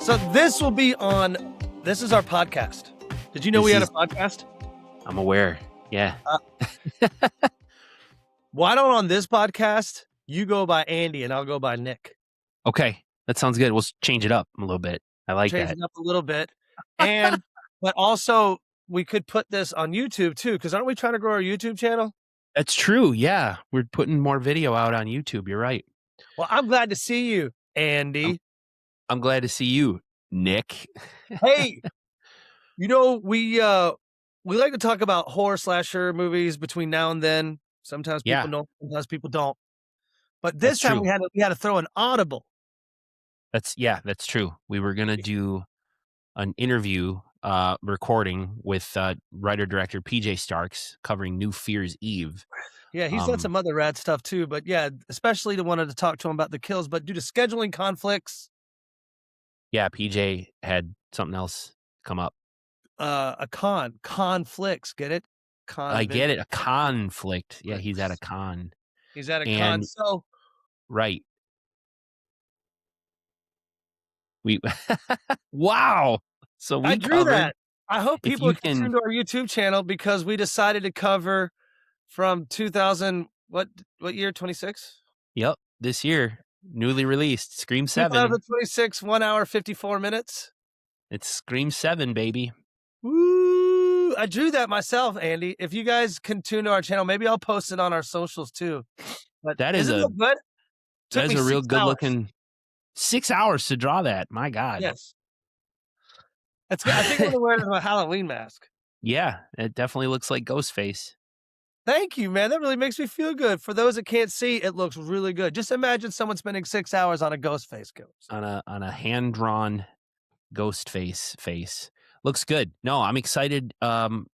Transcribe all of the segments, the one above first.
So this will be on. This is our podcast. Did you know we had a podcast? I'm aware. Yeah. Why don't on this podcast you go by Andy and I'll go by Nick? Okay, that sounds good. We'll change it up a little bit. I like Change that. it up a little bit, and but also we could put this on YouTube too, because aren't we trying to grow our YouTube channel? That's true. Yeah, we're putting more video out on YouTube. You're right. Well, I'm glad to see you, Andy. I'm glad to see you, Nick. Hey, you know we like to talk about horror slasher movies between now and then. Sometimes people know, sometimes people don't. But this time we had to throw an audible. That's true. We were gonna do an interview recording with writer-director PJ Starks covering New Fear's Eve. Yeah, he's done some other rad stuff too, but yeah, especially wanted to talk to him about the kills, but due to scheduling conflicts. Yeah, PJ had something else come up. Conflicts, get it? I get it, a conflict. Yeah, he's at a con. He's at a con, so right. We wow. So we I drew that. I hope people can tune to our YouTube channel because we decided to cover from 2000 what year? 26? Yep, this year, newly released Scream 7. 2026, 1 hour 54 minutes. It's Scream 7, baby. Woo! I drew that myself, Andy. If you guys can tune to our channel, maybe I'll post it on our socials too. But that is a real good looking 6 hours to draw that. My God. Yes. I think I'm gonna wear it as my Halloween mask. Yeah, it definitely looks like Ghostface. Thank you, man. That really makes me feel good. For those that can't see, it looks really good. Just imagine someone spending 6 hours on a Ghostface ghost. On a hand-drawn Ghostface face. Looks good. No, I'm excited.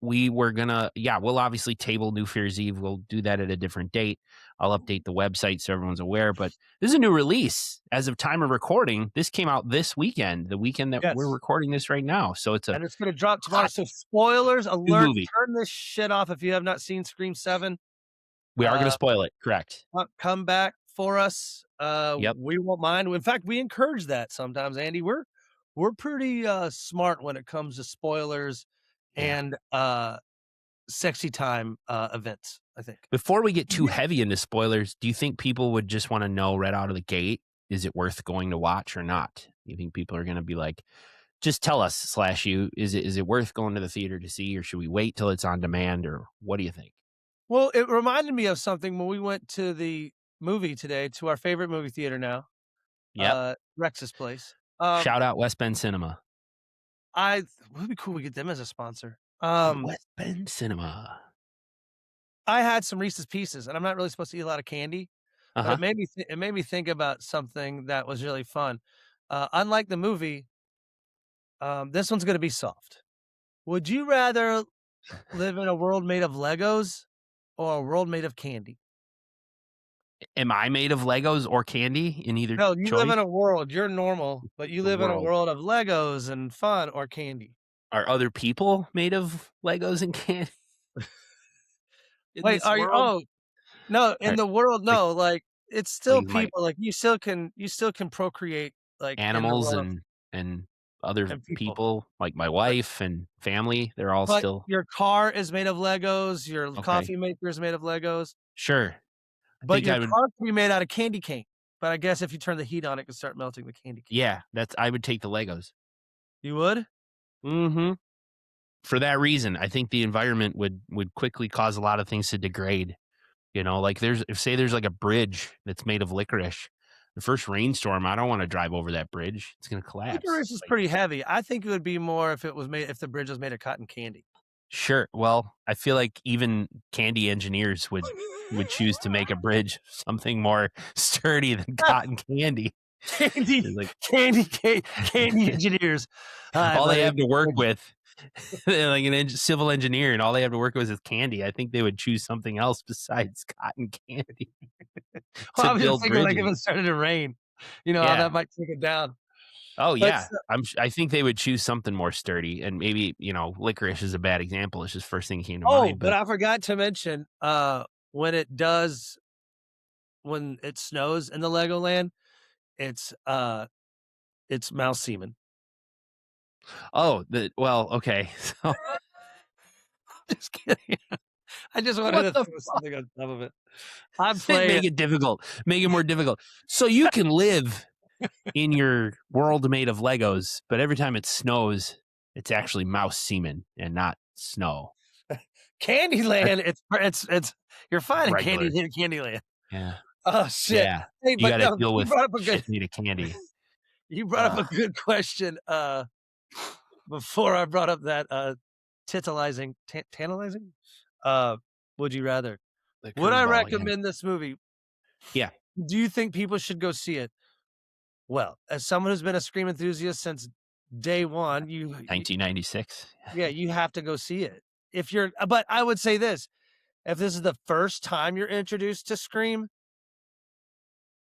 We were gonna, we'll obviously table New Fear's Eve. We'll do that at a different date. I'll update the website so everyone's aware. But this is a new release as of time of recording. This came out this weekend, the weekend that we're recording this right now. So it's and it's gonna drop tomorrow. So spoilers alert! Turn this shit off if you have not seen Scream 7. We are gonna spoil it. Correct. Come back for us. We won't mind. In fact, we encourage that sometimes, Andy. We're pretty smart when it comes to spoilers and sexy time events, I think. Before we get too heavy into spoilers, do you think people would just want to know right out of the gate, is it worth going to watch or not? You think people are going to be like, just tell us, SlashU, is it worth going to the theater to see, or should we wait till it's on demand, or what do you think? Well, it reminded me of something when we went to the movie today, to our favorite movie theater now. Rex's Place. Shout out West Bend Cinema. Would be cool we get them as a sponsor. West Bend Cinema. I had some Reese's Pieces, and I'm not really supposed to eat a lot of candy. But it made me think about something that was really fun. Unlike the movie, this one's going to be soft. Would you rather live in a world made of Legos or a world made of candy? Am I made of Legos or candy in either No, you choice? live in a world. You're normal, but you live in a world of Legos and fun or candy. Are other people made of Legos and candy? Wait, are you? Oh, no, in the world, no. Like it's still people. Like you still can procreate like animals and other people, like my wife and family. They're all still. Your car is made of Legos. Your coffee maker is made of Legos. Sure. But your car can be made out of candy cane. But I guess if you turn the heat on, it can start melting the candy cane. Yeah, I would take the Legos. You would? Mm-hmm. For that reason, I think the environment would quickly cause a lot of things to degrade. You know, like there's like a bridge that's made of licorice. The first rainstorm, I don't want to drive over that bridge. It's going to collapse. Licorice is pretty heavy. I think it would be more if the bridge was made of cotton candy. Sure. Well, I feel like even candy engineers would choose to make a bridge something more sturdy than cotton candy. Candy engineers. All they have to work with, like a civil engineer, and all they have to work with is candy. I think they would choose something else besides cotton candy. Well, I was just thinking, like if it started to rain, how that might take it down. Oh yeah, I think they would choose something more sturdy, and maybe licorice is a bad example. It's just first thing that came to mind. But I forgot to mention when it snows in the Legoland, it's mouse semen. Oh, okay. So Just kidding. I just wanted what to the throw fuck? something on top of it. I'm Make playing. it difficult. Make it more difficult. So you can live in your world made of Legos, but every time it snows, it's actually mouse semen and not snow. That's Candyland, it's you're finding candy regular. in Candyland. Yeah. Oh, shit. Yeah. Hey, You but gotta no, deal you with brought up a good shit made of candy. you brought up a Ugh. good question, before I brought up that, tantalizing? Uh, would you rather? The Would I curveball, yeah. recommend this movie? Yeah. Do you think people should go see it? Well, as someone who's been a Scream enthusiast since day 1, you 1996. yeah, you have to go see it. If you're but I would say this, if this is the first time you're introduced to Scream,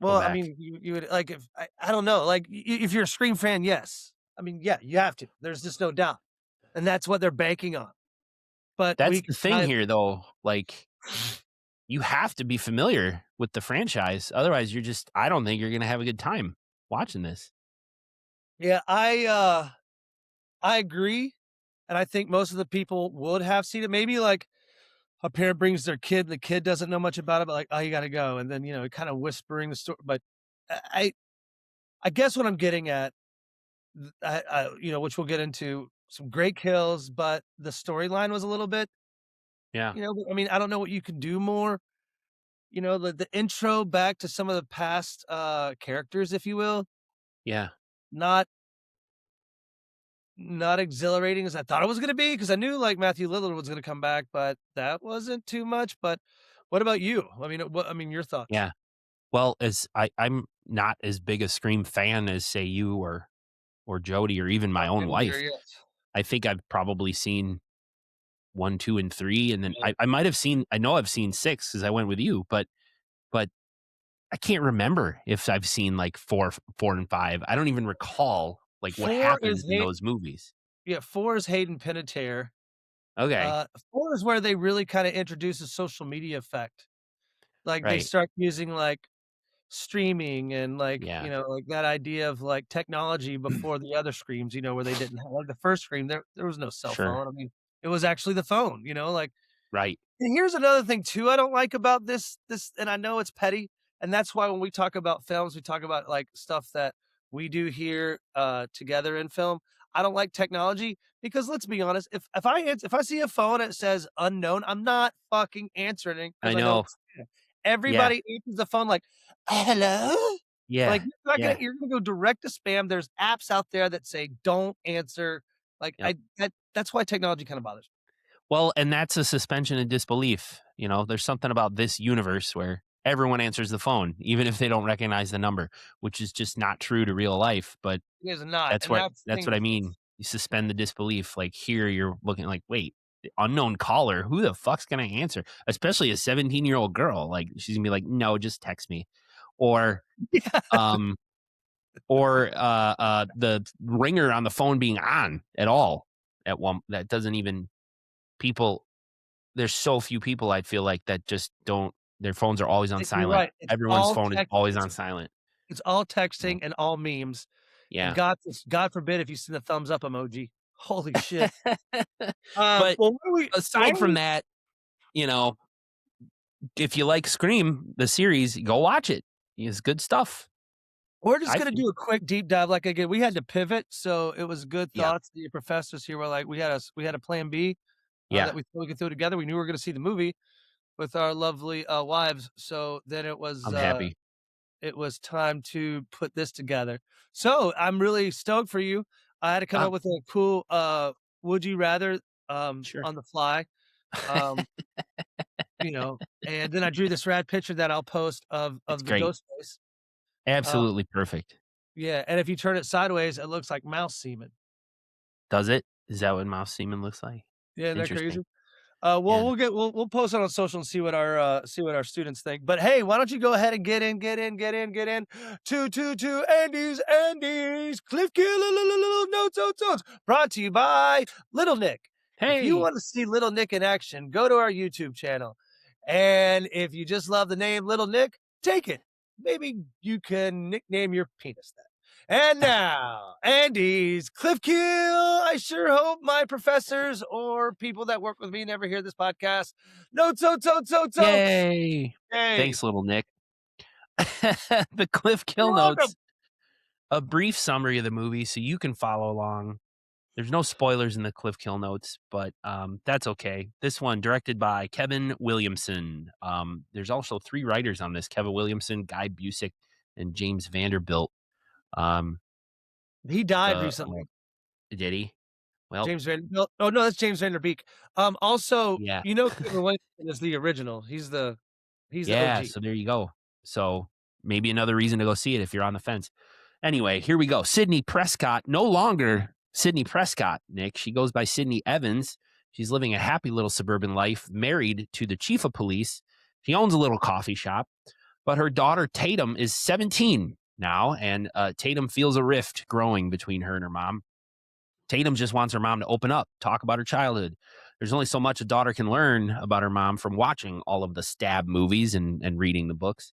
Go well, I back. mean, you would like, if I don't know, like, if you're a Scream fan, yes. I mean, yeah, you have to. There's just no doubt, and that's what they're banking on. But That's the thing here, though, like, you have to be familiar with the franchise, otherwise I don't think you're gonna have a good time watching this. yeah, I agree, and I think most of the people would have seen it. Maybe, like, a parent brings their kid, and the kid doesn't know much about it, but, like, "Oh, you gotta go," and then, kinda whispering the story, but I I guess what I'm getting at, which we'll get into, some great kills, but the storyline was a little bit, Yeah. I mean, I don't know what you can do more. The intro back to some of the past, characters, if you will, Yeah. not not exhilarating as I thought it was gonna be, because I knew, like, Matthew Lillard was gonna come back, but that wasn't too much. But what about you? I mean, your thoughts? Yeah. Well, as I'm not as big a Scream fan as, say, you or Jody or even my I'm own getting there, wife. yes. I think I've probably seen 1, 2, and 3, and then Yeah. I might have seen I know I've seen 6 because I went with you, but I can't remember if I've seen, like, 4 and 5. I don't even recall, like, what 4 happens is in those movies. 4 is Hayden Panettiere. Okay. 4 is where they really kinda introduce a social media effect. Like, they Right. start using, like, streaming and, like, Yeah. like, that idea of, like, technology before the other Screams, where they didn't have, like, the first Scream, there was no cell Sure. phone. I mean, it was actually the phone, like. Right. And here's another thing too I don't like about this, and I know it's petty, and that's why when we talk about films, we talk about, like, stuff that we do here, together in film. I don't like technology because, let's be honest, if I see a phone that says "unknown," I'm not fucking answering it I because I know know. it's spam. Yeah. Everybody answers the phone like, "Hello?" Like, Yeah. Yeah. you're gonna go direct to spam. There's apps out there that say, "Don't answer." Like, Yep. that's why technology kinda bothers me. Well, and that's a suspension of disbelief. There's something about this universe where everyone answers the phone, even if they don't recognize the number, which is just not true to real life. But It is not, that's and what that's the that's thing. what I mean. You suspend the disbelief. Like here, you're looking like, wait, the unknown caller. Who the fuck's gonna answer? Especially a 17-year-old girl. Like she's gonna be like, no, just text me, or um, the ringer on the phone being on at all at one that doesn't even people there's so few people I feel like that just don't their phones are always on You're silent. right. Everyone's phone is always on silent. It's all So, texting and all memes, and yeah. God forbid if you send a thumbs up emoji. Holy shit. But Well, why aside don't from we that, you know, if you like Scream, the series, go watch it. It's good stuff, we're just I gonna think. do a quick deep dive, like, again, we had to pivot, so it was good Yeah. thoughts. The professors here were like, we had a plan B, that Yeah. we could throw together. We knew we were gonna see the movie with our lovely, wives, so then I'm happy. it was time to put this together. So, I'm really stoked for you. I had to come Ah, up with a cool, would you rather, sure. on the fly, um, and then I drew this rad picture that I'll post It's of the great. ghost face. Uh, Absolutely perfect. yeah, and if you turn it sideways, it looks like mouse semen. Does it? Is that what mouse semen looks like? Yeah, isn't that Interesting. crazy? Well, Yeah. we'll post it on social and see what our students think. But hey, why don't you go ahead and get in to Andy's Cliff Killer notes notes brought to you by Little Nick. If you Hey. want to see Little Nick in action, go to our YouTube channel. And if you just love the name Little Nick, take it. Maybe you can nickname your penis that. And now, Andy's Cliff Kill. I sure hope my professors or people that work with me never hear this podcast. Notes, notes, notes, notes, notes. Yay! Hey, Thanks, little Nick. The Cliff Kill you're welcome. Notes, a brief summary of the movie so you can follow along. There's no spoilers in the Cliff Kill Notes, but that's okay. This one directed by Kevin Williamson. There's also 3 writers on this: Kevin Williamson, Guy Busick, and James Vanderbilt. Um, He died the recently. did he? Well, James Vanderbilt. Oh no, that's James Vanderbeek. Also, yeah. Kevin Williamson is the original. He's the Yeah, OG. so there you go. So, maybe another reason to go see it if you're on the fence. Anyway, here we go. Sydney Prescott, no longer Sydney Prescott, Nick. She goes by Sydney Evans. She's living a happy little suburban life, married to the chief of police. She owns a little coffee shop, but her daughter Tatum is 17 now, and Tatum feels a rift growing between her and her mom. Tatum just wants her mom to open up, talk about her childhood. There's only so much a daughter can learn about her mom from watching all of the stab movies and reading the books.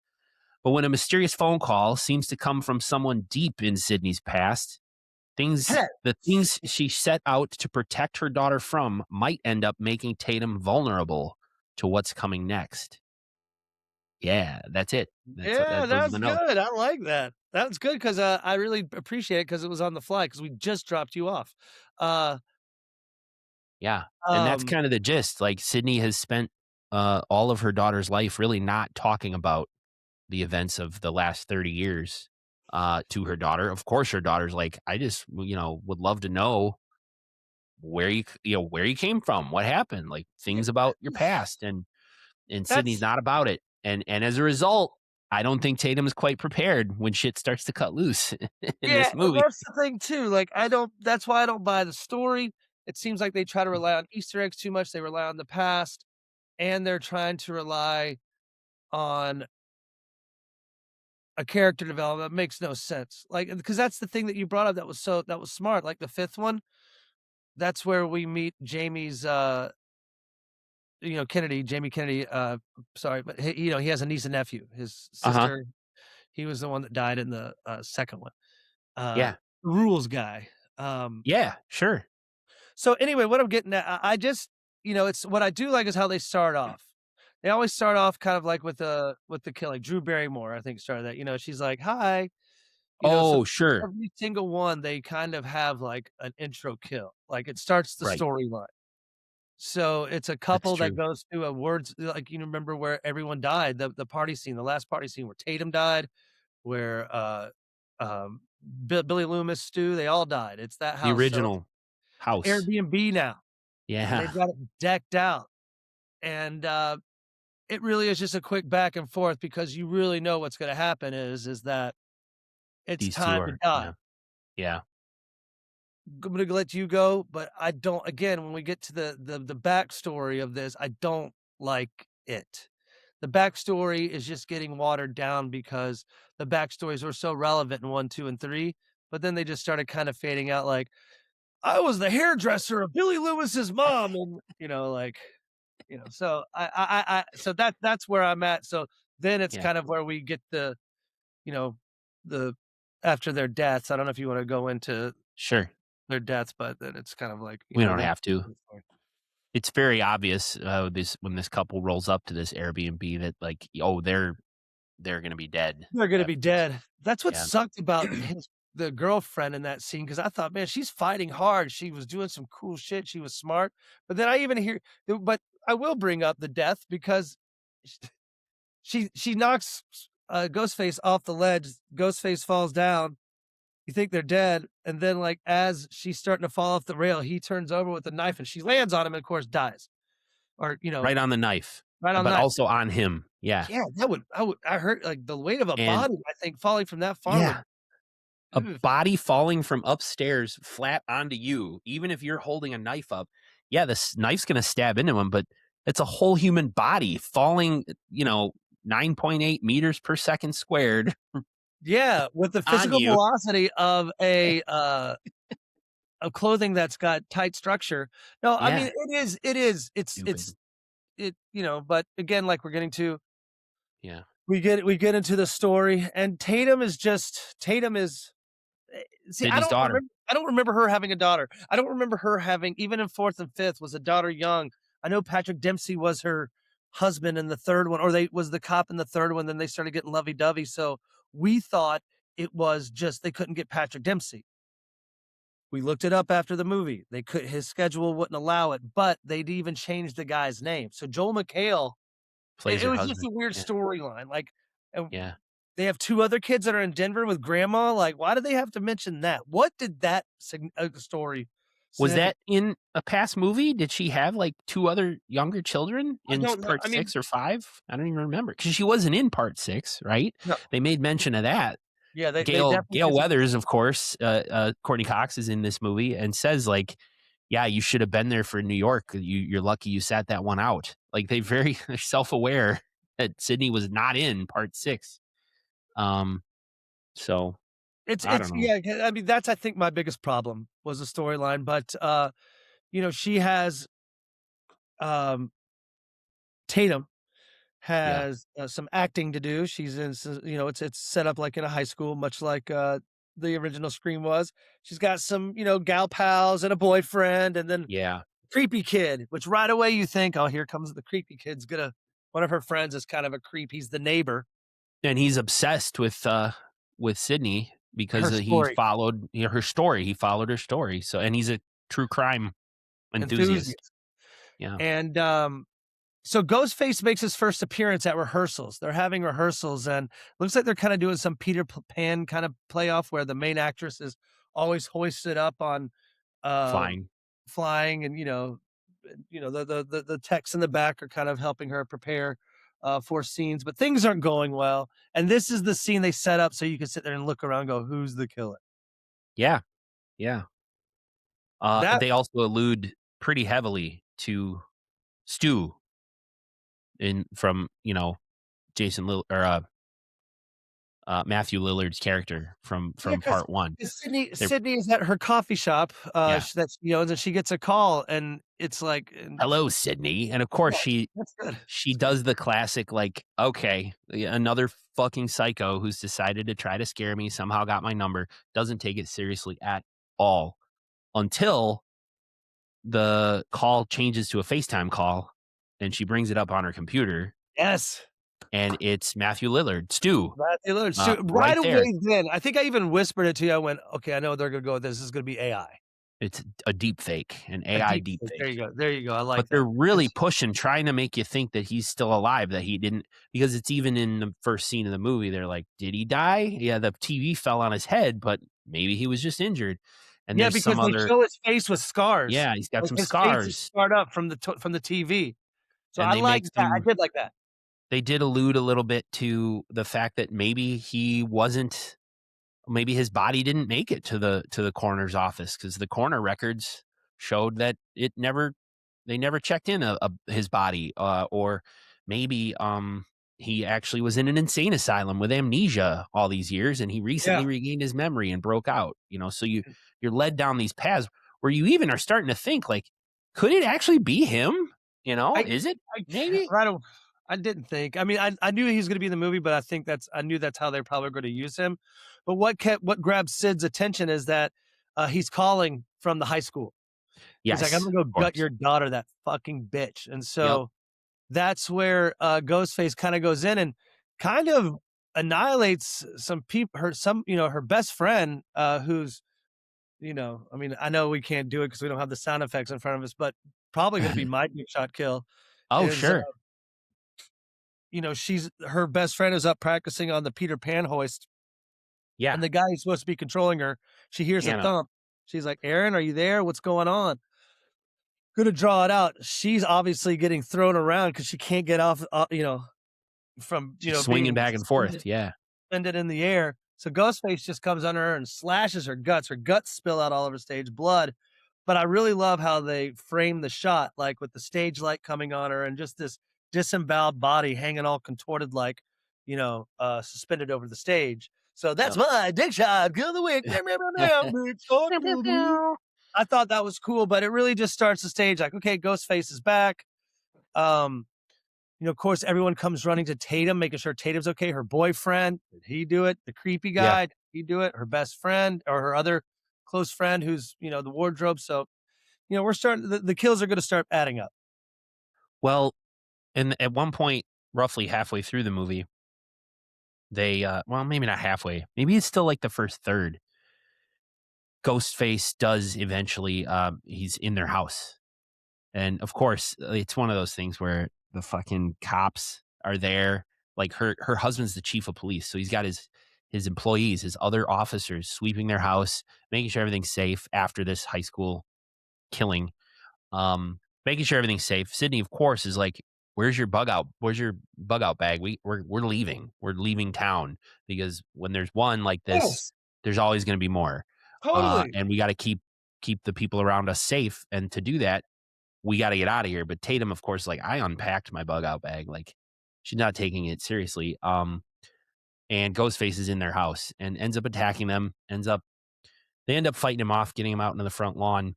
But when a mysterious phone call seems to come from someone deep in Sydney's past, Ted. the things she set out to protect her daughter from might end up making Tatum vulnerable to what's coming next. Yeah, that's it. Yeah, Those are that's the notes. good. I like that. That's good because I really appreciate it because it was on the fly because we just dropped you off. Uh, Yeah, and that's um, kind of the gist. Like Sydney has spent all of her daughter's life really not talking about the events of the last 30 years to her daughter. Of course, her daughter's like, I just would love to know where you came from, what happened, like things about your past, and Sydney's that's not about it. And as a result, I don't think Tatum is quite prepared when shit starts to cut loose in yeah, this well, movie. that's the thing too. Like, I don't. That's why I don't buy the story. It seems like they try to rely on Easter eggs too much. They rely on the past, and they're trying to rely on a character development that makes no sense. Like, because that's the thing that you brought up that was smart. Like the fifth one, that's where we meet Jamie's Kennedy, Jamie Kennedy, sorry, but he has a niece and nephew. His Uh huh. sister, he was the one that died in the, second one. Uh, Yeah. Rules guy. Um, Yeah. Sure. so anyway, what I'm getting at, I just it's what I do like is how they start off. They always start off kind of like with the kill, like Drew Barrymore, I think started that, she's like, "Hi," so Oh, sure. every single one, they kind of have like an intro kill. Like it starts the Right. storyline. So, it's a That's couple that true. goes through a words like, remember where everyone died, the party scene, the last party scene where Tatum died, where, um, Billy Loomis, Stu, they all died. It's that The house. So, original it's house. Airbnb now, and Yeah. they've got it decked out, and, it really is just a quick back and forth because you really know what's gonna happen is that it's These 2 time to are, die. yeah. Yeah. I'm gonna let you go, but I don't again, when we get to the backstory of this, I don't like it. The backstory is just getting watered down because the backstories were so relevant in 1, 2, and 3, but then they just started kind of fading out like, "I was the hairdresser of Billy Lewis's mom," and, so so that's where I'm at, so then it's Yeah. kind of where we get you know, the after their deaths, I don't know if you wanna go into Sure. their deaths, but then it's kind of like, We don't then have to. It's very obvious, this when this couple rolls up to this Airbnb that, like, oh, they're gonna be dead they're gonna be after this. dead. That's what Yeah. sucked about the girlfriend in that scene because I thought, "Man, she's fighting hard. She was doing some cool shit. She was smart." But then I even hear but I will bring up the death because sh she knocks, Ghostface off the ledge. Ghostface falls down. You think they're dead, and then, like, as she's starting to fall off the rail, he turns over with a knife, and she lands on him and, of course, dies. Or, Right on the knife, right on but that. also on him. Yeah. Yeah, I heard, like, the weight of a And body, I think, falling from that far yeah, would a ugh. body falling from upstairs flat onto you, even if you're holding a knife up, yeah, this knife's gonna stab into him, but it's a whole human body falling, 9.8 meters per second squared Yeah, with the on physical you. velocity of clothing that's got tight structure. No, I mean, Yeah, it's stupid. but again, like we're getting to Yeah. we get into the story, and Tatum is See, Sydney's daughter. I don't remember her having a daughter. I don't remember her having even in 4th and 5th, was a daughter young? I know Patrick Dempsey was her husband in the 3rd one, or they was the cop in the 3rd one, then they started getting lovey-dovey, so we thought it was just they couldn't get Patrick Dempsey. We looked it up after the movie. They could his schedule wouldn't allow it, but they'd even changed the guy's name. So Joel McHale, Plays it her was just husband. a weird Yeah, storyline, like, and yeah. they have 2 other kids that are in Denver with grandma, like, why do they have to mention that? What did that story Was significant that in a past movie? Did she have, like, 2 other younger children I in s don't know, part I mean 6 or 5? I don't even remember because she wasn't in part 6, right? no. They made mention of that. Yeah, they Gail definitely Gail did some Weathers, of course, Courtney Cox is in this movie and says, like, "Yeah, you should have been there for New York. You're lucky you sat that one out." Like, they're self-aware that Sydney was not in part 6. Um, so, I don't it's know. yeah, I mean, that's I think my biggest problem was the storyline, but, she has, um Tatum Yeah. has, some acting to do. She's in s it's set up like in a high school, much like, the original Scream was. She's got some, gal pals and a boyfriend, and then Yeah. creepy kid, which right away you think, "Oh, here comes the creepy kid's gonna" one of her friends is kind of a creep, he's the neighbor. And he's obsessed with Sydney because, Her he story, followed, her story. He followed her story, so and he's a true crime enthusiast. enthusiast, Yeah. and, so Ghostface makes his first appearance at rehearsals. They're having rehearsals, and looks like they're kinda doing some Pan kind of playoff where the main actress is always hoisted up on, um, Flying. flying and, the techs in the back are kind of helping her prepare, for scenes, but things aren't going well, and this is the scene they set up so you can sit there and look around and go, "Who's the killer?" Yeah, yeah. That They also allude pretty heavily to Stu in from, Jason Lill or, Matthew Lillard's character Yeah, from because part 1. They're Sydney is at her coffee shop, Yeah. sh that and she gets a call, and it's like and "Hello, Sydney," and of course, yeah, that's good. she That's good. does the classic, like, "Okay, another fucking psycho who's decided to try to scare me, somehow got my number," doesn't take it seriously at all until the call changes to a FaceTime call, and she brings it up on her computer, Yes. and it's Matthew Lillard, Stu, Matthew Lillard, so right right there. away then, I think I even whispered it to you, I went, "Okay, I know they're gonna go with this is gonna be AI." It's a deep fake, an A AI deep deep fake, fake. there you go, I But like they're that. really It's pushing, trying to make you think that he's still alive, that he didn't because it's even in the first scene of the movie, they're like, "Did he die? Yeah, the TV fell on his head, but maybe he was just injured." And yeah, there's because some they other show his face with scars, Yeah, he's got like, some his face is scars, scarred up from the TV, so and I they make like that, I some did like that. they did allude a little bit to the fact that maybe his body didn't make it to the coroner's office because the coroner records showed that they never checked in his body, or maybe he actually was in an insane asylum with amnesia all these years, and he Yeah, recently regained his memory and broke out. So you're led down these paths where you even are starting to think like, could it actually be him? I Is it I maybe? I don't I didn't think, I mean, I knew he was gonna be in the movie, but I knew that's how they're probably gonna use him, but what grabbed Sid's attention is that, he's calling from the high school. He's like, "I'm Yes, gonna go of gut course. your daughter, that fucking bitch," and Yep. so that's where, Ghostface kinda goes in and kind of annihilates some people. Her best friend, who's, I mean, I know we can't do it because we don't have the sound effects in front of us, but probably gonna be my big shot kill Oh, is, sure. she's her best friend is up practicing on the Peter Pan hoist, Yeah. and the guy who's supposed to be controlling her, she hears a Hannah. thump. She's like, "Aaron, are you there? What's going on?" Gonna draw it out. She's obviously getting thrown around because she can't get off, from, She's swinging being back and forth. Yeah. suspended in the air. So Ghostface just comes under her and slashes her guts. Her guts spill out all over stage, blood. But I really love how they frame the shot, like with the stage light coming on her and just this disemboweled body hanging all contorted, like, suspended over the stage. So that's Yep. my dick shot. Kill the week. Meow, meow, meow, meow, dick shot, Pew, pew, doo, doo. pew. I thought that was cool, but it really just starts the stage like, okay, Ghostface is back. Um, of course, everyone comes running to Tatum, making sure Tatum's okay. Her boyfriend, did he do it? The creepy Yeah. guy, did he do it? Her best friend or her other close friend who's, the wardrobe. So, we're starting the kills are gonna start adding up. Well, and at one point, roughly halfway through the movie, they, well, maybe not halfway, maybe it's still like the first third. Ghostface does eventually, he's in their house. And of course, it's one of those things where the fucking cops are there. Like her husband's the chief of police, so he's got his employees, his other officers sweeping their house, making sure everything's safe after this high school killing. Making sure everything's safe. Sydney, of course, is like, "Where's your bug out? Where's your bug out bag? We're leaving. We're leaving town because when there's one like this, Yes, there's always going to be more, totally. and we got to keep the people around us safe. And to do that, we got to get out of here." But Tatum, of course, like, I unpacked my bug out bag. Like, she's not taking it seriously. And Ghostface is in their house and ends up attacking them. They end up fighting him off, getting him out into the front lawn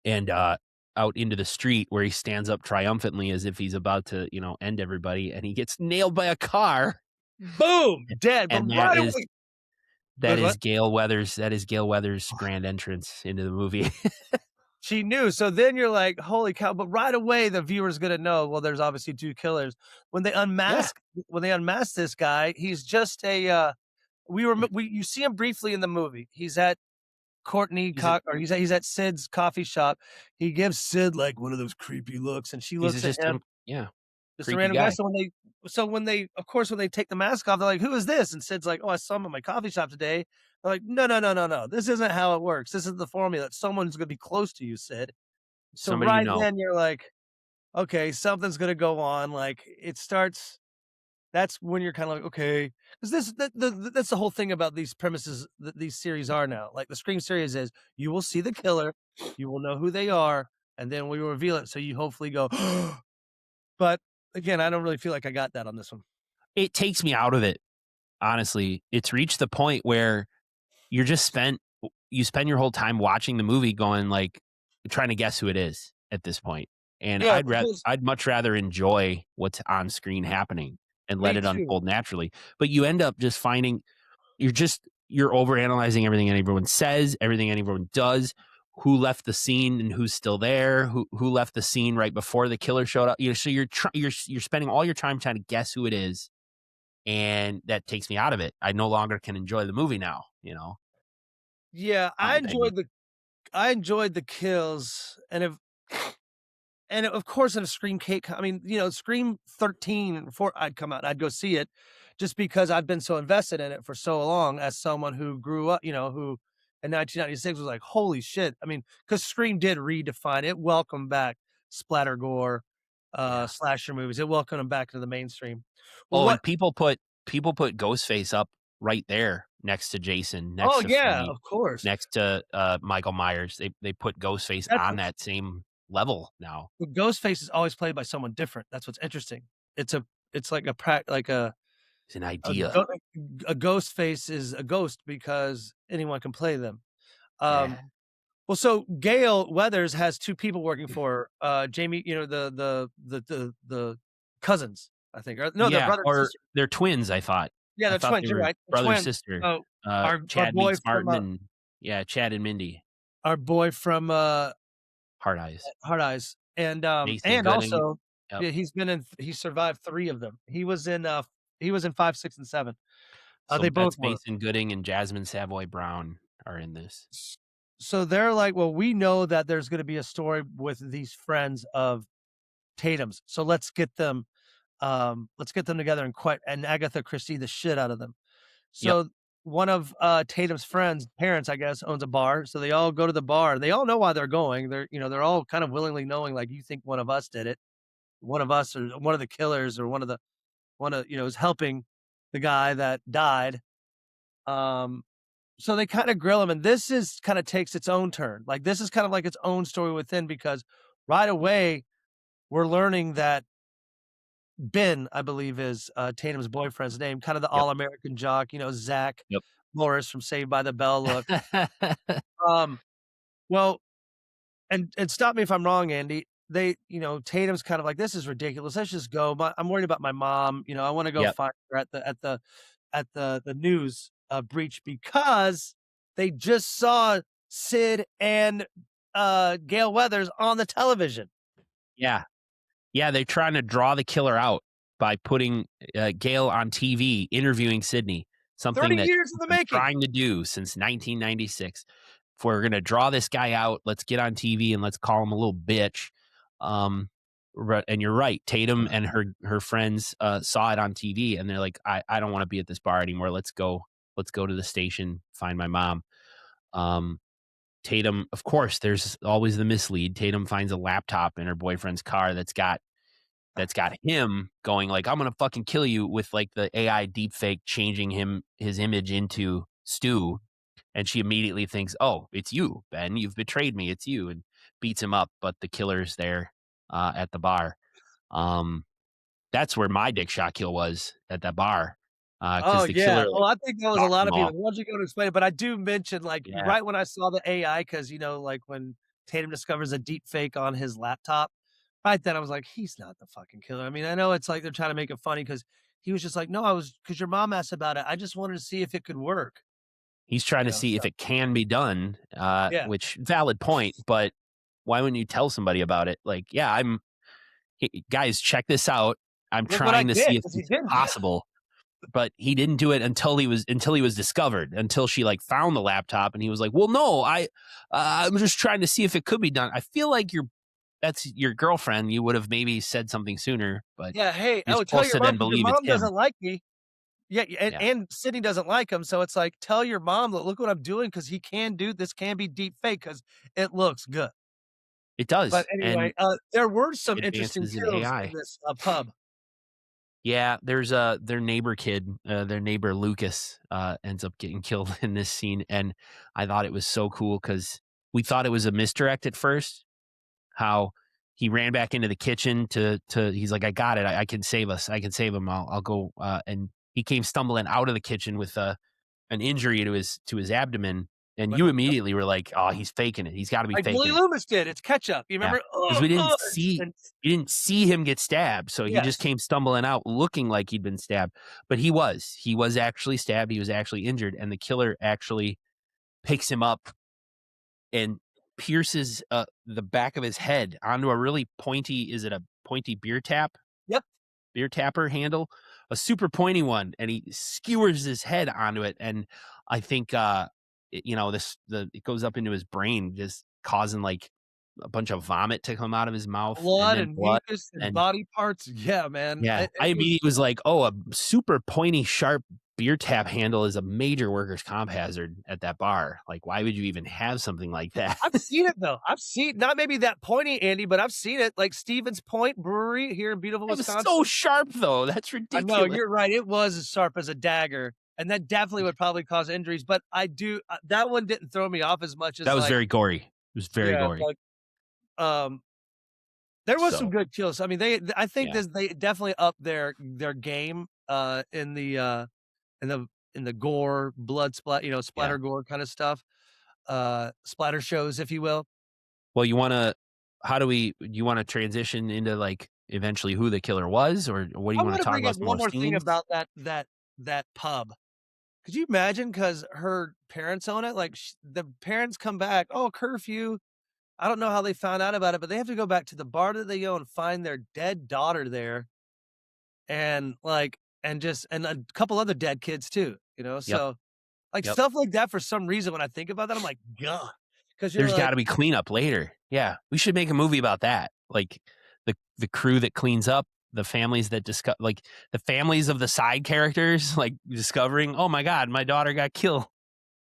and out into the street where he stands up triumphantly as if he's about to, end everybody. And he gets nailed by a car. Boom, dead, but And right away. that Good, is what? Gail Weathers. That is Gail Weathers' grand entrance into the movie. She knew, so then you're like, "Holy cow," but right away, the viewer's gonna know, well, there's obviously 2 killers. When they Yeah. unmask when they unmask this guy, he's just we you see him briefly in the movie. He's at Courtney He's a Co or he's at Sid's coffee shop. He gives Sid, like, one of those creepy looks, and she he's a looks at just him, yeah, just a creepy random guy. guy. So when they of course, when they take the mask off, they're like, "Who is this?" And Sid's like, "Oh, I saw him at my coffee shop today." They're like, "No, no, no, no, no. This isn't how it works. This is the formula. Someone's gonna be close to you, Sid." So Somebody you right know. then you're like, "Okay, something's gonna go on." Like, it starts that's when you're kinda like, "Okay," 'cause this that's the whole thing about these premises that these series are now. Like, the Scream series is, you will see the killer, you will know who they are, and then we will reveal it, so you hopefully go, but, again, I don't really feel like I got that on this one. It takes me out of it, honestly. It's reached the point where you're just you spend your whole time watching the movie going, like, trying to guess who it is at this point. And Yeah, because I'd much rather enjoy what's on screen happening and let me it too. unfold naturally. But you end up just finding you're overanalyzing everything everyone says, everything anyone does, who left the scene and who's still there, who left the scene right before the killer showed up. So you're spending all your time trying to guess who it is, and that takes me out of it. I no longer can enjoy the movie now, Yeah, not with any. I enjoyed the kills, and of course, if Scream cake I mean, Scream 13 before I'd come out, I'd go see it just because I've been so invested in it for so long as someone who grew up, who in 1996 was like, "Holy shit." I mean, because Scream did redefine it, welcomed back splatter gore, Yeah. slasher movies. It welcomed them back to the mainstream. Well, Oh, what and people put Ghostface up right there next to Jason, Oh, next to yeah, Freddy, of course. next to, Michael Myers. They put Ghostface That's on what's that same level now. Ghostface is always played by someone different. That's what's interesting. It's a it's like a prac like It's an a idea. go a ghost face is a ghost because anyone can play them. Yeah. Well, so Gail Weathers has 2 people working for her, Jamie, the cousins, I think, or no, they're Yeah, brother and or sister. they're twins, I thought. Yeah, I they're thought they twins, you're were right, they're brother, twins. sister. So, our Chad boy meets from, Martin and yeah, Chad and Mindy. our boy from, Hard Eyes. Hard Eyes, Mason and Gooding. also, Yep. yeah, he survived 3 of them. He was in 5, 6, and 7. So They that's both were. Mason Gooding and Jasmine Savoy Brown are in this. S so they're like, "Well, we know that there's gonna be a story with these friends of Tatum's, so let's get them together and Agatha Christie the shit out of them." Yep. So one of, Tatum's friends' parents, I guess, owns a bar, so they all go to the bar. They all know why they're going. They're all kind of willingly knowing, like, "You think one of us did it. One of us or one of the killers or one of is helping the guy that died." Um So they kinda grill him, and this is kinda takes its own turn. Like, this is kind of like its own story within because right away, we're learning that Ben, I believe is, Tatum's boyfriend's name, kind of the Yep. all-American jock, Zach Yep. Morris from Saved by the Bell look. Um, well, and stop me if I'm wrong, Andy. Tatum's kind of like, "This is ridiculous. Let's just go. But I'm worried about my mom. I want to go Yep. find her at the news breach because they just saw Sid and Gail Weathers on the television. Yeah. Yeah, they're trying to draw the killer out by putting, Gail on TV interviewing Sydney, something 30 that years in she's the been making. trying to do since 1996. If we're gonna draw this guy out, let's get on TV and let's call him a little bitch. Um, and you're right, Tatum and her friends, saw it on TV, and they're like, "I don't wanna be at this bar anymore. Let's go to the station, find my mom." Um, Tatum, of course, there's always the mislead. Tatum finds a laptop in her boyfriend's car that's got him going like, "I'm gonna fucking kill you," with, like, the AI deepfake changing his image into Stu, and she immediately thinks, "Oh, it's you, Ben. You've betrayed me. It's you," and beats him up, but the killer's there, at the bar. Um, that's where my dick shot kill was, at that bar, Oh, because the yeah. killer, Oh, like, I think that was a stalked lot them of all. people. Why don't you go to explain it? But I do mention, like, Yeah. right when I saw the AI, because like, when Tatum discovers a deep fake on his laptop, right then I was like, "He's not the fucking killer." I mean, I know it's like they're trying to make it funny because he was just like, "No, I was because your mom asked about it. I just wanted to see if it could work." He's trying to see So if it can be done, yeah. which valid point, but why wouldn't you tell somebody about it? Like, "Yeah, hey, guys, check this out. I'm Look what I trying to did see if because he it's didn't. possible." But he didn't do it until he was discovered, until she, like, found the laptop, and he was like, "Well, no, I'm just trying to see if it could be done." I feel like that's your girlfriend. You would have maybe said something sooner, but Yeah, "Hey, you're oh, tell supposed your to mom then because your believe it's mom him. doesn't like me." Yeah, Yeah, and Sydney doesn't like him, so it's like, "Tell your mom that look what I'm doing because he can do this can be deep fake because it looks good." it But does, anyway, and there were it some interesting advances in kills in AI. this, pub. Yeah, there's, their neighbor kid, their neighbor Lucas, ends up getting killed in this scene, and I thought it was so cool because we thought it was a misdirect at first, how he ran back into the kitchen to he's like, "I got it. I can save us. I can save him. I'll go," and he came stumbling out of the kitchen with, an injury to his abdomen, and But you no, immediately were like, "Oh, he's faking it. He's gotta be like Billy faking it." Loomis did, it's ketchup. You Yeah, remember? because And we didn't see him get stabbed, so he just yes. came stumbling out looking like he'd been stabbed, but he was actually stabbed, he was actually injured, and the killer actually picks him up and pierces, the back of his head onto a really pointy, is it a pointy Yep. beer tapper handle? A super pointy one, and he skewers his head onto it, and I think, it goes up into his brain, just causing, like, a bunch of vomit to come out of his mouth, and Blood then and blood, mucus and and body parts. Yeah, man. yeah, It I was immediately was like, "Oh, a super pointy, sharp beer tap handle is a major workers' comp hazard at that bar. Like, why would you even have something like that?" I've seen it though. I've seen not maybe that pointy, Andy, but I've seen it, like Stevens Point Brewery here in beautiful It was so Wisconsin. sharp, though, that's I know, ridiculous. you're right, it was as sharp as a dagger, and that definitely would probably cause injuries, but that one didn't throw me off as much That as, was like very gory. It was very yeah, gory. like, um, there was some So, good kills. I mean, I think yeah, they definitely upped their game, in the gore, blood yeah. splatter gore kinda stuff, splatter shows, if you will. Well, you wanna transition into, like, eventually who the killer was, or what do I you wanna wanna talk bring about up some one more more thing scenes? about that pub. Could you imagine? Because her parents own it, like, the parents come back, "Oh, curfew." I don't know how they found out about it, but they have to go back to the bar that they own, find their dead daughter there, and, like and a couple other dead kids too, Yep, so, like, yep. stuff like that for some reason when I think about that, I'm like, God, because 'Cause you're There's like gotta be cleanup later. Yeah, we should make a movie about that, like, the crew that cleans up, the families that like, the families of the side characters, like, discovering, "Oh my god, my daughter got killed."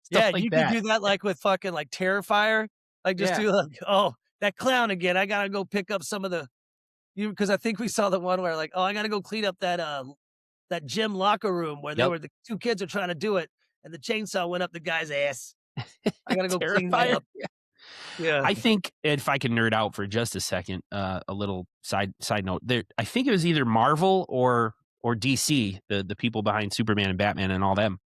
Stuff yeah, like you could that. do that, like, with fucking, like, Terrifier, like, just Yeah. do, like, "Oh, that clown again, I gotta go pick up some of the" because I think we saw the one where, like, "Oh, I gotta go clean up that gym locker room where Yep. the 2 kids are trying to do it, and the chainsaw went up the guy's ass. I gotta go clean that Terrifier. up." Yeah. I think if I can nerd out for just a second, a little side note there. I think it was either Marvel or DC, the people behind Superman and Batman and all them.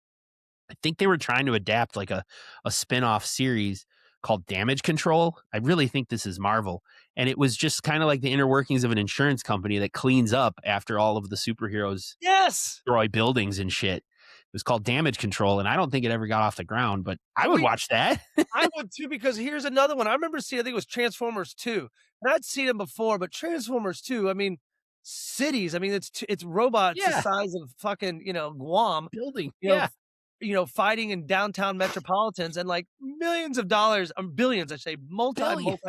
I think they were trying to adapt like a spin-off series called Damage Control. I really think this is Marvel, and it was just kind of like the inner workings of an insurance company that cleans up after all of the superheroes Yes! destroy buildings and shit. It was called Damage Control, and I don't think it ever got off the ground, but I And would we watch that. I would too because here's another one. I remember seeing I think it was Transformers 2, and I'd seen them before, but Transformers 2, I mean, cities, I mean, it's robots the Yeah, size of fucking, Guam, building. you know, Yeah, f fighting in downtown metropolitans and, like, millions of dollars, billions, I say, billions.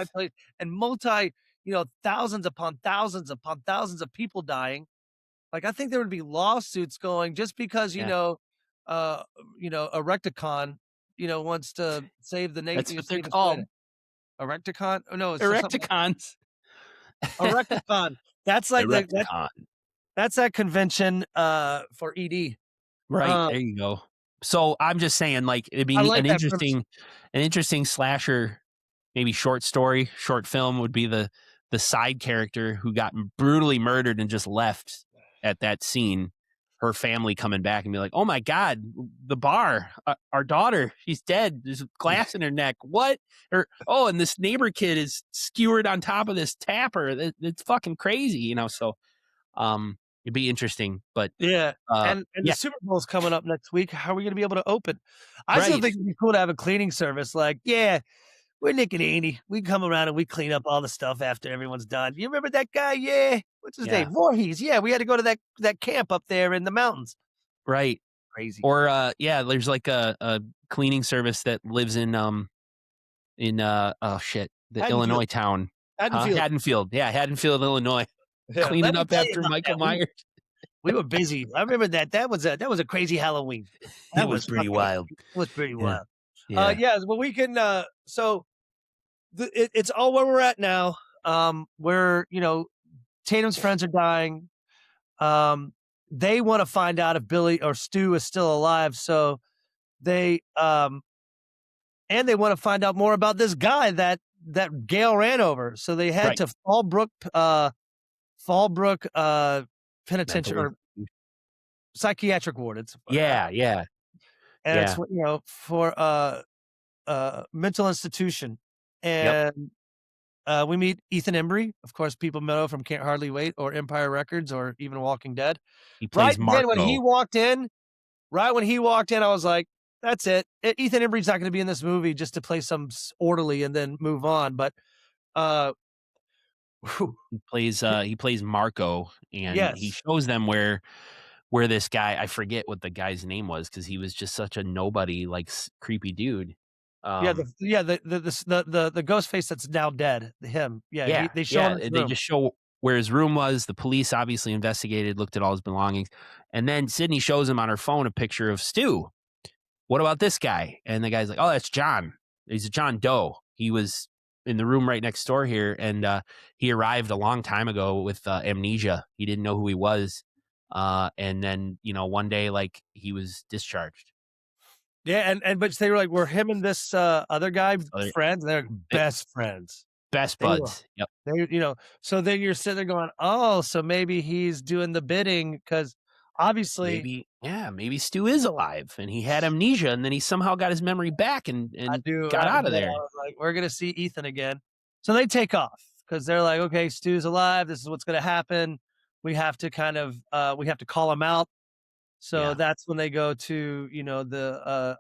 multi and thousands upon thousands of people dying. Like, I think there would be lawsuits going just because, Yeah, uh, Erecticon, wants to save the that's what they're save his planet. called, Erecticon? Oh, no, it's something like Erecticons. Erecticon. That's like Erecticon. that's that convention, for ED. Right, Um, there you go. So, I'm just saying, like, it'd I be like that premise. an interesting slasher, maybe short story, short film would be the side character who got brutally murdered and just left at that scene. Her family coming back and be like, "Oh my god, the bar, our daughter, she's dead. There's glass in her neck. What?" Or, "Oh, and this neighbor kid is skewered on top of this tapper. It's fucking crazy," So, it'd be interesting, but Yeah, and the yeah, Super Bowl's coming up next week. How are we gonna be able to open? I still right, think it'd be cool to have a cleaning service, like, "Yeah, we're Nick and Andy. We come around and we clean up all the stuff after everyone's done. You remember that guy? Yeah. What's his yeah, name? Voorhees. Yeah, we had to go to that camp up there in the mountains. right. Crazy. Or, yeah, there's like a cleaning service that lives in oh shit, the Haddonfield. Illinois town. Huh? Haddonfield. Haddonfield. Yeah, Haddonfield, Illinois. Yeah. Let Cleaning me up tell you after about Michael that. Myers. We were busy. I remember that. That was a crazy Halloween. It That was was pretty fucking wild. it was pretty Yeah. wild. Yeah. Yeah, well we can so it's all where we're at now. Where, Tatum's friends are dying. Um, they want to find out if Billy or Stu is still alive. So and they want to find out more about this guy that Gail ran over. So they head Right. to Fallbrook penitentiary Mental or psychiatric ward. Yeah, yeah, And it's yeah. for mental institution. Yep. And we meet Ethan Embry, of course, people know from Can't Hardly Wait or Empire Records or even Walking Dead. He Right plays then, when he Marco. walked in, Right when he walked in, I was like, "That's it. Ethan Embry's not gonna be in this movie just to play some orderly and then move on." But uh, whew, He plays Marco, and he yes, shows them where this guy, I forget what the guy's name was because he was just such a nobody, like, creepy dude. yeah, Um, the ghost face that's now dead, him, yeah, yeah, they show him yeah, his they room. just show where his room was. The police obviously investigated, looked at all his belongings, and then Sydney shows him on her phone a picture of Stu. "What about this guy?" And the guy's like, "Oh, that's John. He's a John Doe. He was in the room right next door here, and he arrived a long time ago with amnesia. He didn't know who he was, and then one day, like, he was discharged." Yeah, and but they were like, "Were him and this other guy So friends?" And they're like, they best friends. best They were. buds. Yep. So then you're sitting there going, "Oh, so maybe he's doing the bidding because obviously." Maybe, yeah, maybe Stu is alive and he had amnesia, and then he somehow got his memory back and I do, got I out of yeah, there. I was like, "We're gonna see Ethan again." So they take off because 'cause they're like, "Okay, Stu's alive, this is what's gonna happen. We have to kind of, we have to call him out." So Yeah, that's when they go to,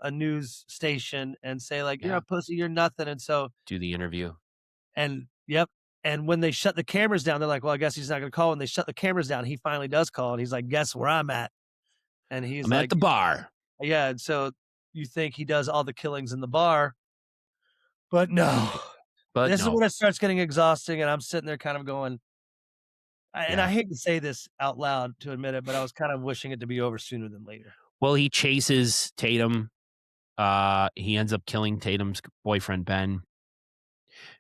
a news station and say like, "You're yeah. a pussy, you're nothing." And so Do the interview. and yep, and when they shut the cameras down, they're like, "Well, I guess he's not gonna call." When they shut the cameras down, he finally does call, and he's like, "Guess where I'm at?" And he's I'm at like, the bar, "Yeah." And so you think he does all the killings in the bar, but no. but This is no. when it starts getting exhausting, and I'm sitting there kind of going and I Yeah. hate to say this out loud to admit it, but I was kind of wishing it to be over sooner than later. Well, he chases Tatum. He ends up killing Tatum's boyfriend, Ben.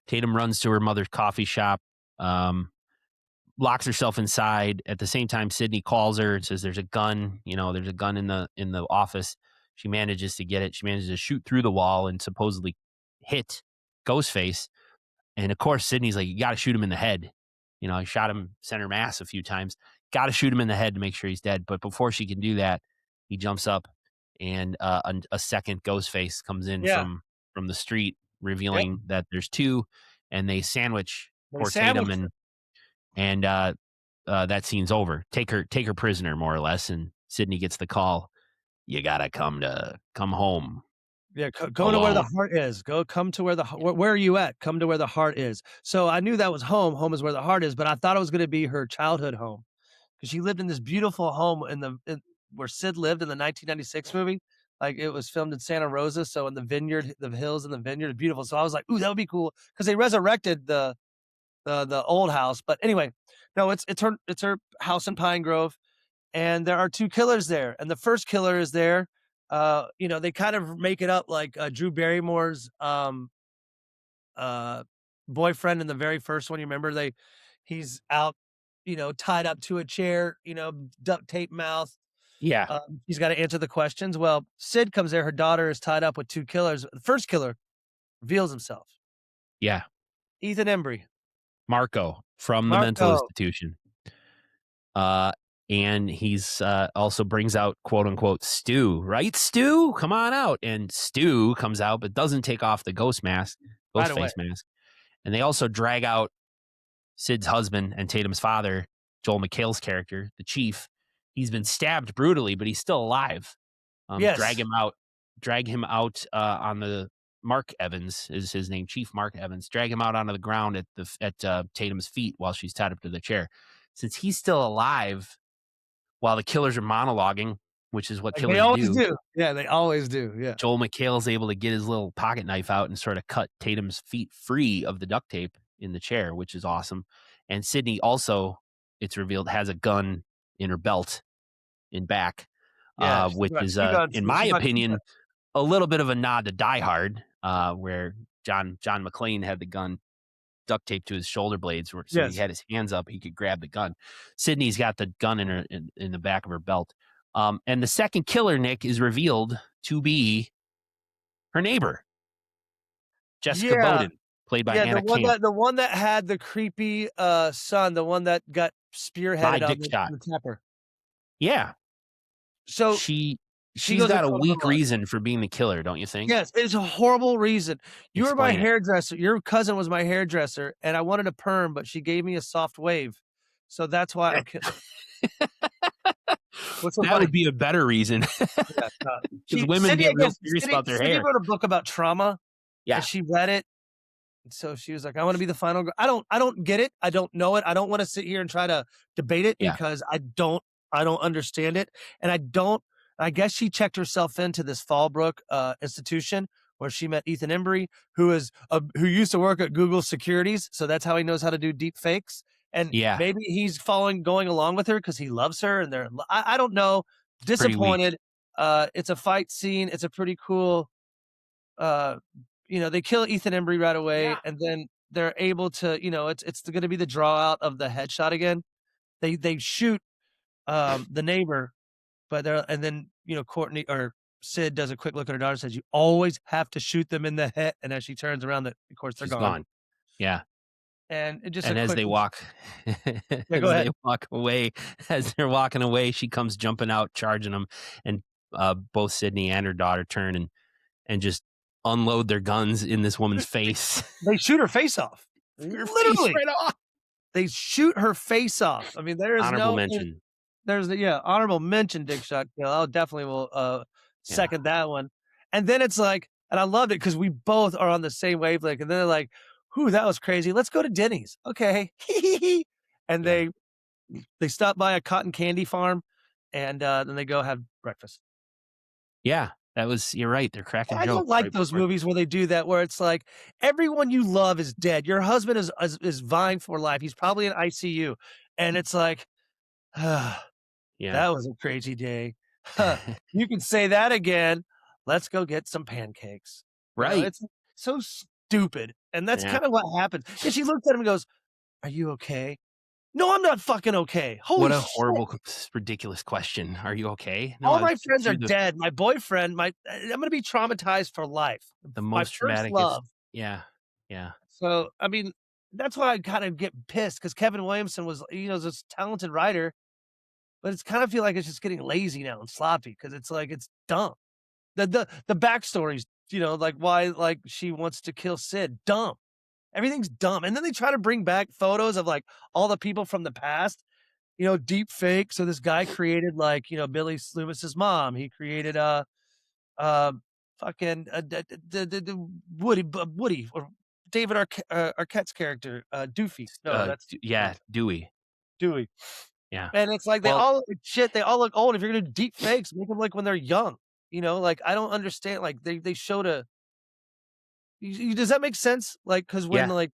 Tatum runs to her mother's coffee shop, um, locks herself inside. At the same time, Sydney calls her and says there's a gun. There's a gun in the office. She manages to get it. She manages to shoot through the wall and supposedly hit Ghostface. And of course, Sydney's like, "You got to shoot him in the head." I shot him center mass a few times. Got to shoot him in the head to make sure he's dead. But before she can do that, he jumps up, and a second Ghostface comes in Yeah. from the street Yep. revealing that there's 2, and they sandwich They poor Tatum, sandwiched her. and that scene's over. Take her prisoner, more or less, and Sydney gets the call, "You gotta come home Yeah, go to where the alone." heart is. Come to where the where are you at? Come to where the heart is. So I knew that was home. Home is where the heart is, but I thought it was gonna be her childhood home because she lived in this beautiful home where Sid lived in the 1996 movie. Like, it was filmed in Santa Rosa, so in the vineyard, the hills in the vineyard, beautiful. So I was like, "Ooh, that would be cool," because they resurrected the old house. But anyway, no, it's her house in Pine Grove, and there are 2 killers there, and the first killer is there. They kind of make it up like, Drew Barrymore's, uh, boyfriend in the very first one. You remember he's out, tied up to a chair, duct tape mouth. Yeah, He's gotta answer the questions. Well, Sid comes there, her daughter is tied up with 2 killers. The first killer reveals himself. yeah. Ethan Embry. Marco from the mental Marco. institution. Uh, and he's also brings out quote unquote Stu, right? Stu, come on out. And Stu comes out, but doesn't take off the Right ghost away. face mask. And they also drag out Sid's husband and Tatum's father, Joel McHale's character, the chief. He's been stabbed brutally, but he's still alive. Yes. Drag him out on the Mark Evans is his name, Chief Mark Evans. Drag him out onto the ground at Tatum's feet while she's tied up to the chair. Since he's still alive, while the killers are monologuing, which is what Like they killers always do, do. Yeah, they always do. Yeah. Joel McHale's able to get his little pocket knife out and sort of cut Tatum's feet free of the duct tape in the chair, which is awesome. And Sydney also, it's revealed, has a gun in her belt in back, Yeah, she's which got is, 2 guns. in my She's got 2 opinion, guns. a little bit of a nod to Die Hard, where John McClane had the gun duct taped to his shoulder blades, so he Yes. had his hands up, he could grab the gun. Sydney's got the gun in the back of her belt. And the second killer, Nick, is revealed to be her neighbor, Jessica Yeah. Bowden, played by Yeah, the Anna one Camp, that the one that had the creepy, son, the one that got by spearheaded on Dick the Shot. on the tapper. Yeah, So, she she she's goes got a according weak online. reason for being the killer, don't you think? Yes, it's a horrible reason. You were my Explain it. hairdresser. Your cousin was my hairdresser, and I wanted a perm, but she gave me a soft wave. So that's why I'm ki What's so That funny? would be a better reason, Yeah, because women get real serious about their Sydney hair. wrote a book about trauma, and Yeah, she read it. So she was like, "I wanna be the final girl." I don't get it. I don't know it. I don't wanna sit here and try to debate it yeah, because I don't understand it, and I guess she checked herself into this Fallbrook, institution where she met Ethan Embry, who used to work at Google Securities, so that's how he knows how to do deep fakes, and yeah. maybe he's going along with her because he loves her and I don't know. Pretty weak. Disappointed. It's a fight scene. It's a pretty cool, uh, they kill Ethan Embry right away, Yeah. and then they're able to, it's going to be the draw out of the headshot again. They shoot the neighbor, but they're and then Courtney or Sid does a quick look at her daughter, says, "You always have to shoot them in the head." And as she turns around, of course they're She's gone. gone. Yeah. And it just a And as quick, they walk yeah, go as they ahead. walk away as they're walking away, she comes jumping out, charging them, and, both Sydney and her daughter turn and just unload their guns in this woman's face. They shoot her face off. Her face Literally, right off. they shoot her face off. I mean, there is Honorable no mention. There's the yeah, honorable mention Dick Shot kill. I definitely will, Yeah. second that one. And then it's like and I loved it because we both are on the same wavelength, and then they're like, "Whew, that was crazy. Let's go to Denny's." "Okay." And Yeah. they stop by a cotton candy farm, and, then they go have breakfast. Yeah. That was you're right, they're And cracking I don't jokes like right those before movies where they do that, where it's like, everyone you love is dead. Your husband is vying for life. He's probably in ICU, and it's like, Yeah. that was a crazy day. Huh, you can say that again. Let's go get some pancakes. Right. It's so stupid, and that's Yeah. kinda what happened. And she looks at him and goes, "Are you okay?" "No, I'm not fucking okay. Holy What a shit. horrible, ridiculous question. Are you okay? No, All I my just friends are through the dead. My boyfriend, I'm gonna be traumatized for life. My most first traumatic love." yeah. Yeah. So, I mean, that's why I kinda get pissed because Kevin Williamson was, this talented writer, but it's kind of feel like it's just getting lazy now and sloppy because it's like, it's dumb. The backstory's like why like she wants to kill Sid. Dumb. Everything's dumb. And then they try to bring back photos of like all the people from the past, deep fake. So this guy created like, Billy Loomis's mom. He created uh fucking Woody or David Arquette's character, Doofy. No, that's Yeah, Dewey. Dewey. Yeah. And it's like Well, they all look old. If you're gonna do deep fakes, make them like when they're young. Like I don't understand. Like they showed does that make sense? Like because when yeah. like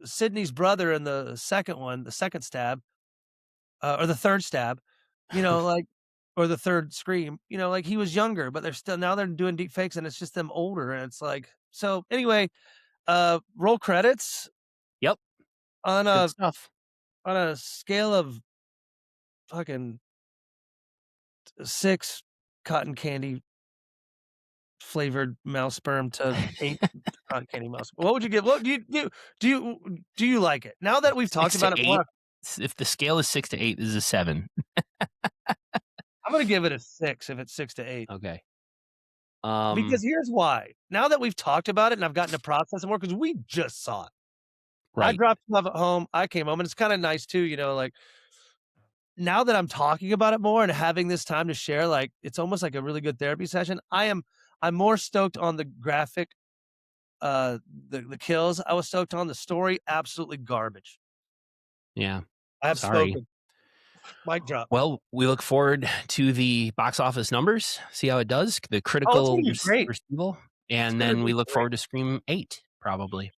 Sydney's brother in the second stab, or the third stab, like or the third scream, like he was younger, but they're doing deep fakes and it's just them older, and it's like so anyway, roll credits Yep. on Good a stuff. scale of fucking 6 cotton candy flavored mouse sperm to 8 cotton candy mouse. What would you give? What do you like it? Now that we've talked 6 to about it 8. more, If the scale is 6 to 8, this is a 7. I'm gonna give it a 6 if it's 6 to 8. Okay. Because here's why. Now that we've talked about it and I've gotten to process it more, because we just saw it. I Right. dropped love at home. I came home, and it's kinda nice too, like, now that I'm talking about it more and having this time to share, like, it's almost like a really good therapy session. I'm more stoked on the graphic, the kills. I was stoked on the story, absolutely garbage. Yeah. I have Sorry. spoken. Mic drop. Well, we look forward to the box office numbers, see how it does, the Oh, it's critical gonna be great. receivable, It's and gonna then we be look great. forward to Scream 8, probably.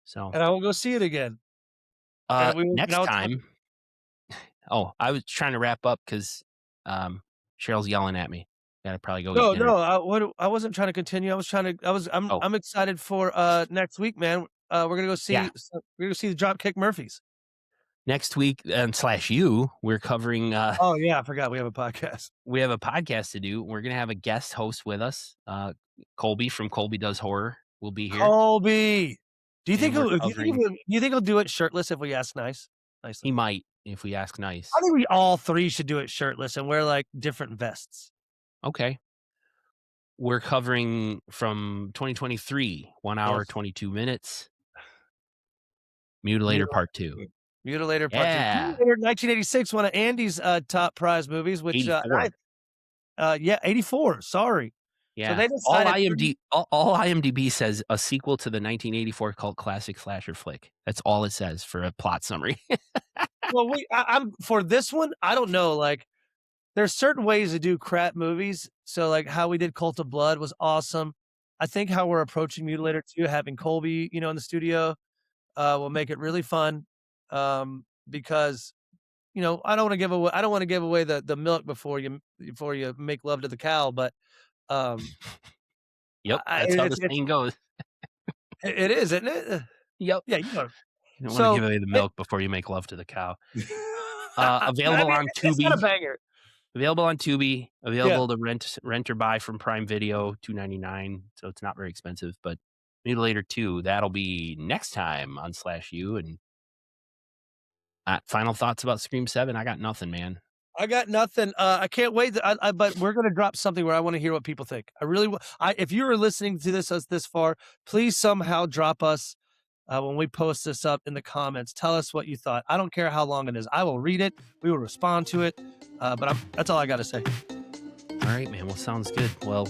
So, And I will go see it again. And next I will talk. time I was trying to wrap up 'cause, Cheryl's yelling at me. Gotta probably go eat No, dinner. no, I wasn't trying to continue. I was trying to Oh, I'm excited for, next week, man. yeah. We're gonna see the Dropkick Murphys. Next week on SlashU, we're covering, Oh, yeah, I forgot we have a podcast. we have a podcast to do. We're gonna have a guest host with us. Colby from Colby Does Horror will be here, Colby! and we're covering Do you think he'll do it shirtless if we ask nicely? he might, if we ask I nice. think we all 3 should do it shirtless and wear, like, different vests. Okay. We're covering from 2023, 1 hour, Yes. 22 minutes, Mutilator Mutilator Part 2. Mutilator Part 2. Yeah, Mutilator 1986, one of Andy's, top prize movies, which, 84. yeah, 84, sorry. So Yeah. they decided 30. All IMDb says a sequel to the 1984 cult classic slasher flick. That's all it says for a plot summary. Well, I'm for this one, I don't know, like, there's certain ways to do crap movies, so, like, how we did Cult of Blood was awesome. I think how we're approaching Mutilator 2, having Colby, in the studio, will make it really fun, because, I don't wanna give away the milk before you make love to the cow, but, um, Yep, I that's how the it's saying goes. it is, isn't it? Yep. Yeah, You don't wanna so, give away the it milk before you make love to the cow. I Available mean, on it's not a Tubi. banger. Available on Tubi, Yeah. available to rent or buy from Prime Video, $2.99, so it's not very expensive, but Mutilator 2, that'll be next time on SlashU, and, final thoughts about Scream 7? I got nothing, man. I got nothing. I can't wait. But we're gonna drop something where I want to hear what people think. I really. If you are listening to us this far, please somehow drop us when we post this up in the comments. Tell us what you thought. I don't care how long it is. I will read it. We will respond to it. That's all I got to say. All right, man, well, sounds good. Well,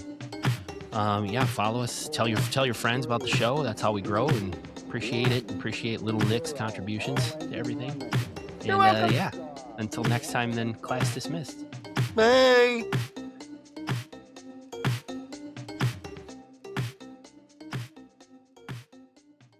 yeah, follow us, tell your friends about the show. That's how we grow, and appreciate it. Appreciate Little Nick's contributions to everything. You're And, welcome. yeah, until next time, then, class dismissed. Bye.